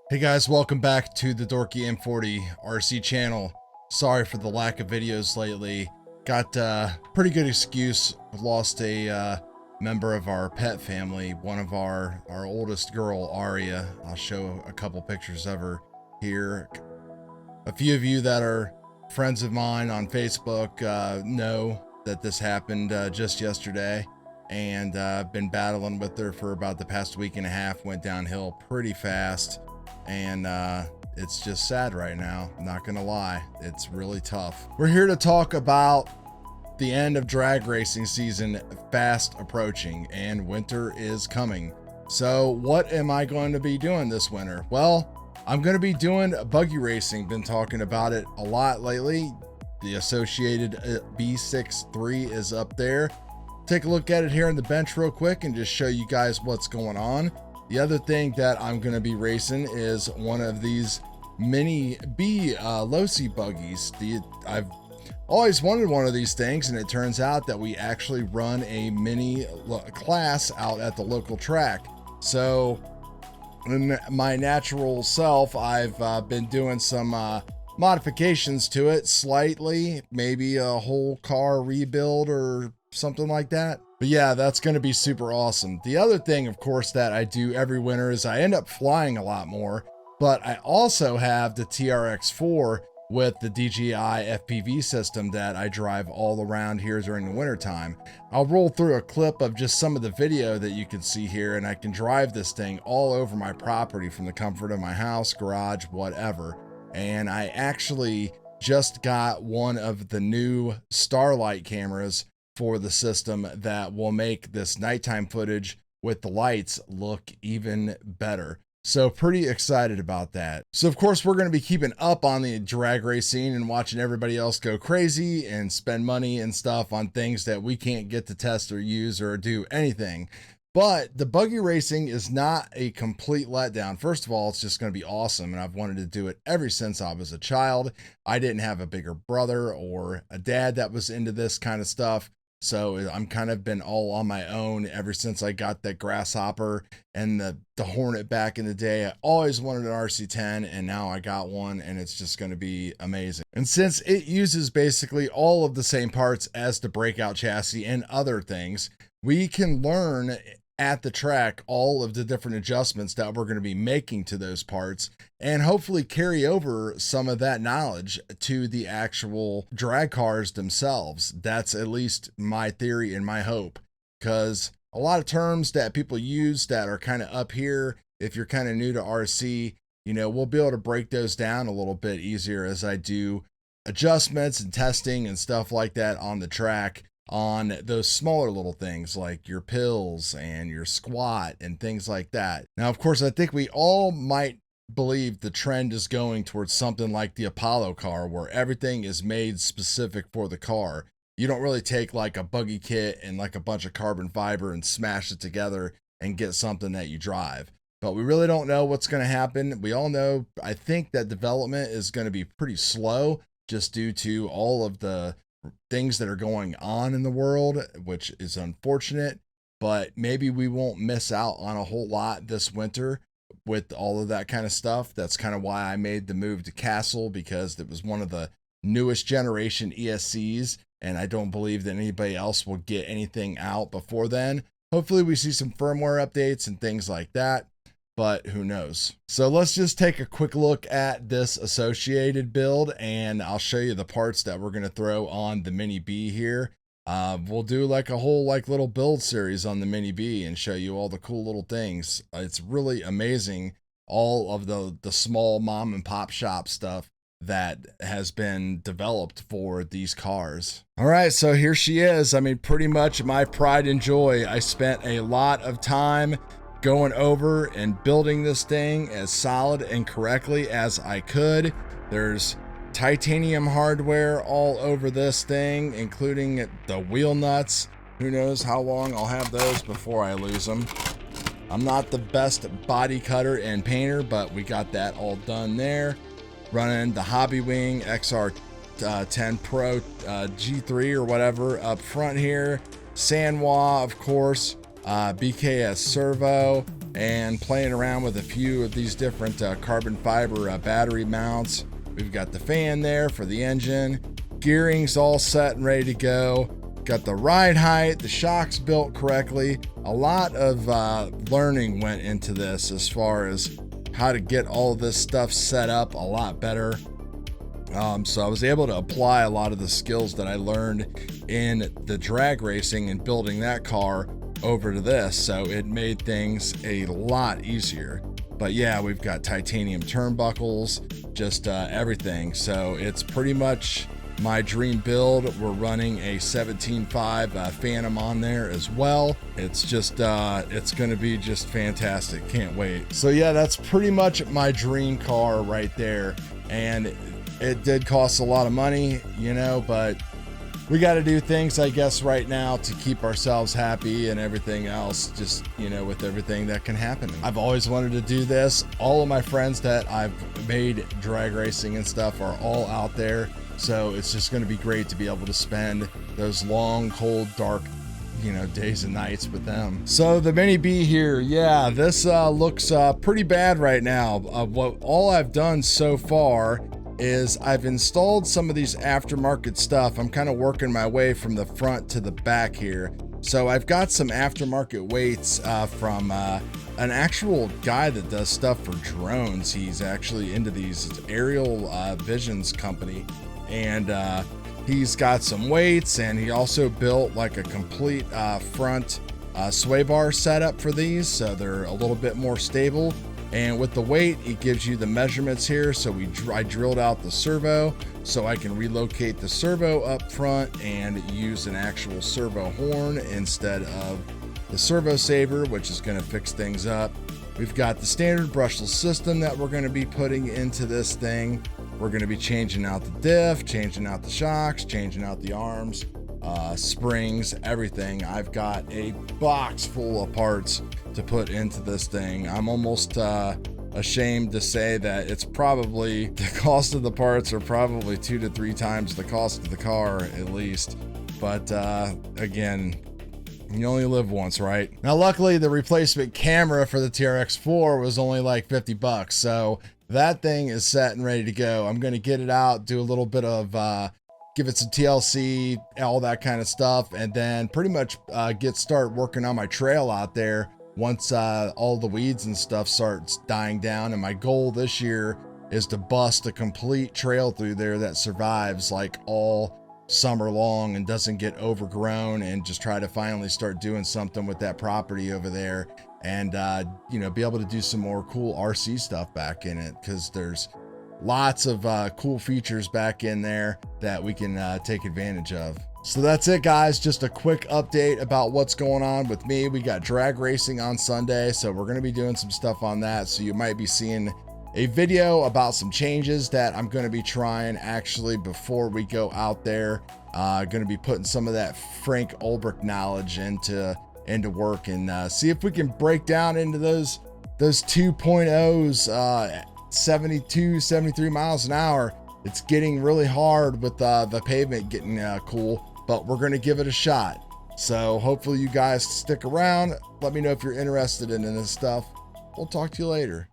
Hey guys, welcome back to the Dorky M40 RC channel. Sorry for the lack of videos lately. Got a pretty good excuse. Lost a member of our pet family, one of our oldest girl, Aria. I'll show a couple pictures of her here. A few of you that are friends of mine on Facebook know that this happened just yesterday, and I've been battling with her for about the past week and a half. Went downhill pretty fast. And it's just sad right now, not gonna lie. It's really tough. We're here to talk about the end of drag racing season fast approaching, and winter is coming. So what am I going to be doing this winter? Well, I'm going to be doing buggy racing. Been talking about it a lot lately. The associated B63 is up there. Take a look at it here on the bench real quick and just show you guys what's going on. The other thing that I'm going to be racing is one of these mini B low-C buggies. I've always wanted one of these things, and it turns out that we actually run a mini class out at the local track. So in my natural self, I've been doing some modifications to it slightly, maybe a whole car rebuild or something like that. But yeah, that's going to be super awesome. The other thing, of course, that I do every winter is I end up flying a lot more, but I also have the TRX4 with the DJIFPV system that I drive all around here during the winter time. I'll roll through a clip of just some of the video that you can see here, and I can drive this thing all over my property from the comfort of my house, garage, whatever. And I actually just got one of the new Starlight cameras for the system that will make this nighttime footage with the lights look even better. So pretty excited about that. So of course, we're going to be keeping up on the drag race scene and watching everybody else go crazy and spend money and stuff on things that we can't get to test or use or do anything. But the buggy racing is not a complete letdown. First of all, it's just going to be awesome, and I've wanted to do it ever since I was a child. I didn't have a bigger brother or a dad that was into this kind of stuff. So I'm kind of been all on my own ever since I got that Grasshopper and the Hornet back in the day. I always wanted an RC10, and now I got one, and it's just going to be amazing. And since it uses basically all of the same parts as the Breakout chassis and other things, we can learn at the track all of the different adjustments that we're going to be making to those parts, and hopefully carry over some of that knowledge to the actual drag cars themselves. That's at least my theory and my hope, because a lot of terms that people use that are kind of up here, if you're kind of new to RC, you know, we'll be able to break those down a little bit easier as I do adjustments and testing and stuff like that on the track, on those smaller little things like your pills and your squat and things like that. Now, of course, I think we all might believe the trend is going towards something like the Apollo car, where everything is made specific for the car. You don't really take like a buggy kit and like a bunch of carbon fiber and smash it together and get something that you drive. But we really don't know what's going to happen. We all know, I think that development is going to be pretty slow just due to all of the things that are going on in the world, which is unfortunate, but maybe we won't miss out on a whole lot this winter with all of that kind of stuff. That's kind of why I made the move to Castle, because it was one of the newest generation ESCs, and I don't believe that anybody else will get anything out before then. Hopefully we see some firmware updates and things like that, but who knows? So let's just take a quick look at this associated build, and I'll show you the parts that we're going to throw on the Mini B here. We'll do like a whole little build series on the Mini B and show you all the cool little things. It's really amazing, all of the small mom and pop shop stuff that has been developed for these cars. All right, so here she is. I mean, pretty much my pride and joy. I spent a lot of time going over and building this thing as solid and correctly as I could. There's titanium hardware all over this thing, including the wheel nuts. Who knows how long I'll have those before I lose them. I'm not the best body cutter and painter, but we got that all done there. Running the Hobby Wing XR10 Pro G3 or whatever up front here. Sanwa, of course. BKS servo, and playing around with a few of these different carbon fiber battery mounts. We've got the fan there for the engine. Gearing's all set and ready to go. Got the ride height, the shocks built correctly. A lot of learning went into this as far as how to get all of this stuff set up a lot better. So I was able to apply a lot of the skills that I learned in the drag racing and building that car over to this. So it made things a lot easier. But yeah, we've got titanium turnbuckles, just everything. So it's pretty much my dream build. We're running a 17.5 Phantom on there as well. It's just, it's going to be just fantastic. Can't wait. So yeah, that's pretty much my dream car right there. And it did cost a lot of money, you know, but we got to do things, I guess, right now to keep ourselves happy and everything else, just, you know, with everything that can happen. I've always wanted to do this. All of my friends that I've made drag racing and stuff are all out there. So it's just going to be great to be able to spend those long, cold, dark, you know, days and nights with them. So the Mini B here, yeah, this looks pretty bad right now. What all I've done so far is I've installed some of these aftermarket stuff. I'm kind of working my way from the front to the back here. So I've got some aftermarket weights from an actual guy that does stuff for drones. He's actually into these Aerial Visions company, and he's got some weights, and he also built like a complete front sway bar setup for these, so they're a little bit more stable. And with the weight, it gives you the measurements here. So I drilled out the servo so I can relocate the servo up front and use an actual servo horn instead of the servo saver, which is going to fix things up. We've got the standard brushless system that we're going to be putting into this thing. We're going to be changing out the diff, changing out the shocks, changing out the arms, springs, everything. I've got a box full of parts to put into this thing. I'm almost ashamed to say that it's probably, the cost of the parts are probably 2 to 3 times the cost of the car at least. But again, you only live once, right? Now, luckily the replacement camera for the TRX4 was only like 50 bucks. So that thing is set and ready to go. I'm going to get it out, do a little bit of, give it some TLC, all that kind of stuff. And then pretty much start working on my trail out there once all the weeds and stuff starts dying down. And my goal this year is to bust a complete trail through there that survives like all summer long and doesn't get overgrown, and just try to finally start doing something with that property over there, and you know, be able to do some more cool RC stuff back in it, because there's lots of cool features back in there that we can take advantage of. So that's it, guys. Just a quick update about what's going on with me. We got drag racing on Sunday, so we're going to be doing some stuff on that. So you might be seeing a video about some changes that I'm going to be trying actually before we go out there. Going to be putting some of that Frank Ulbrich knowledge into work, and see if we can break down into those 2.0s, 72, 73 miles an hour. It's getting really hard with the pavement getting cool, but we're going to give it a shot. So hopefully you guys stick around. Let me know if you're interested in this stuff. We'll talk to you later.